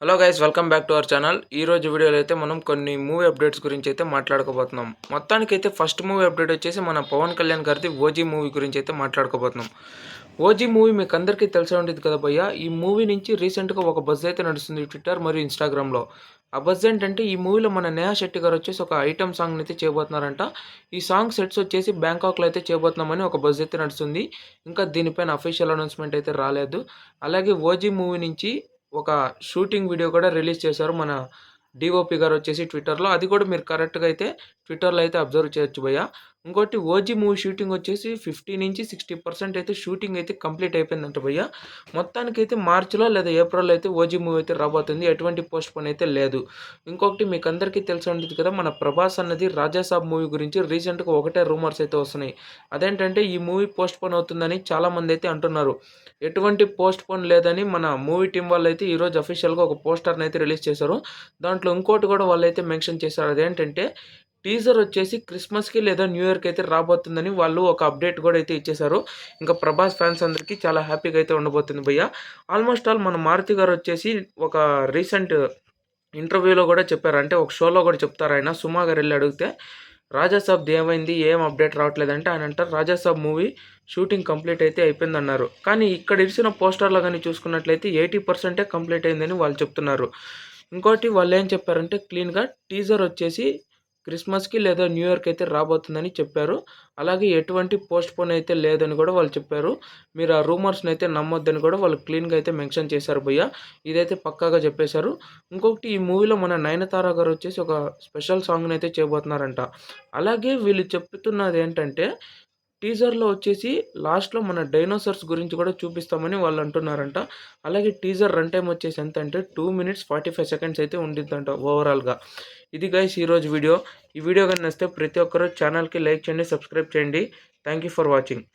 Hello guys, welcome back to our channel. ఈ రోజు వీడియోలో అయితే మనం కొన్ని మూవీ అప్డేట్స్ గురించి అయితే మాట్లాడుకోబోతున్నాం. మొత్తానికైతే ఫస్ట్ మూవీ అప్డేట్ వచ్చేసి మన పవన్ కళ్యాణ్ గారిది ఓజీ మూవీ గురించి అయితే మాట్లాడుకోబోతున్నాం. ఓజీ మూవీ మీకు అందరికీ తెలిసే ఉంటుంది కదా భయ్య. ఈ మూవీ నుంచి రీసెంట్గా ఒక బజ్ అయితే నడుస్తుంది ట్విట్టర్ మరియు ఇన్స్టాగ్రామ్లో. ఆ బజ్ ఏంటంటే ఈ మూవీలో మన నేహా శెట్టి గారు వచ్చేసి ఒక ఐటమ్ సాంగ్ని అయితే చేయబోతున్నారంట. ఈ సాంగ్ సెట్స్ వచ్చేసి బ్యాంకాక్లో అయితే చేయబోతున్నామని ఒక బజ్ అయితే నడుస్తుంది. ఇంకా దీనిపైన అఫీషియల్ అనౌన్స్మెంట్ అయితే రాలేదు. అలాగే ఓజీ మూవీ నుంచి ఒక షూటింగ్ వీడియో కూడా రిలీజ్ చేశారు మన డీఓపీ గారు వచ్చేసి ట్విట్టర్లో. అది కూడా మీరు కరెక్ట్గా అయితే ట్విట్టర్లో అయితే అబ్జర్వ్ చేయొచ్చు భయ్య. ఇంకోటి ఓజీ మూవీ షూటింగ్ వచ్చేసి 50-60% అయితే షూటింగ్ అయితే కంప్లీట్ అయిపోయిందంట భయ్య. మొత్తానికైతే మార్చిలో లేదా ఏప్రిల్లో అయితే ఓజీ మూవీ అయితే రాబోతుంది. ఎటువంటి పోస్ట్ పోన్ అయితే లేదు. ఇంకొకటి మీకు అందరికీ తెలిసి ఉంటుంది కదా, మన ప్రభాస్ అన్నది రాజాసాబ్ మూవీ గురించి రీసెంట్గా ఒకటే రూమర్స్ అయితే వస్తున్నాయి. అదేంటంటే ఈ మూవీ పోస్ట్ పోన్ అవుతుందని చాలామంది అయితే అంటున్నారు. ఎటువంటి పోస్ట్ పోన్ లేదని మన మూవీ టీం వాళ్ళు అయితే ఈరోజు అఫీషియల్గా ఒక పోస్టర్ని అయితే రిలీజ్ చేశారు. దాంట్లో ఇంకోటి కూడా వాళ్ళైతే మెన్షన్ చేశారు. అదేంటంటే టీజర్ వచ్చేసి క్రిస్మస్కి లేదా న్యూ ఇయర్కి అయితే రాబోతుందని వాళ్ళు ఒక అప్డేట్ కూడా అయితే ఇచ్చేశారు. ఇంకా ప్రభాస్ ఫ్యాన్స్ అందరికీ చాలా హ్యాపీగా అయితే ఉండబోతుంది భయ్య. ఆల్మోస్ట్ ఆల్ మన మారుతి గారు వచ్చేసి ఒక రీసెంట్ ఇంటర్వ్యూలో కూడా చెప్పారు. అంటే ఒక షోలో కూడా చెప్తారు ఆయన. సుమా గారు వెళ్ళి అడిగితే రాజాసాబ్ది ఏమైంది, ఏం అప్డేట్ రావట్లేదంటే ఆయన అంటారు రాజాసాబ్ మూవీ షూటింగ్ కంప్లీట్ అయితే అయిపోయిందన్నారు. కానీ ఇక్కడ ఇచ్చిన పోస్టర్లో కానీ చూసుకున్నట్లయితే 80% కంప్లీట్ అయిందని వాళ్ళు చెప్తున్నారు. ఇంకోటి వాళ్ళు ఏం చెప్పారంటే క్లీన్గా టీజర్ వచ్చేసి క్రిస్మస్కి లేదా న్యూ ఇయర్కి అయితే రాబోతుందని చెప్పారు. అలాగే ఎటువంటి పోస్ట్ పోన్ అయితే లేదని కూడా వాళ్ళు చెప్పారు. మీరు ఆ రూమర్స్ని అయితే నమ్మొద్దని కూడా వాళ్ళు క్లీన్గా అయితే మెన్షన్ చేశారు భయ్య. ఇదైతే పక్కాగా చెప్పేశారు. ఇంకొకటి ఈ మూవీలో మన నయనతార గారు వచ్చేసి ఒక స్పెషల్ సాంగ్ని అయితే చేయబోతున్నారంట. అలాగే వీళ్ళు చెప్తున్నది ఏంటంటే టీజర్‌లో వచ్చేసి లాస్ట్‌లో మన డైనోసార్స్ గురించి కూడా చూపిస్తామని వాళ్ళు అంటున్నారంట. అలాగే టీజర్ రన్ టైమ్ వచ్చేసి ఎంతంటే 2 మినిట్స్ 45 సెకండ్స్ అయితే ఉండిద్దంట ఓవరాల్‌గా. ఇది గైస్ ఈరోజు వీడియో. ఈ వీడియో గాని నచ్చితే ప్రతి ఒక్కరు ఛానల్‌కి లైక్ చేయండి, సబ్స్క్రైబ్ చేయండి. Thank you for watching.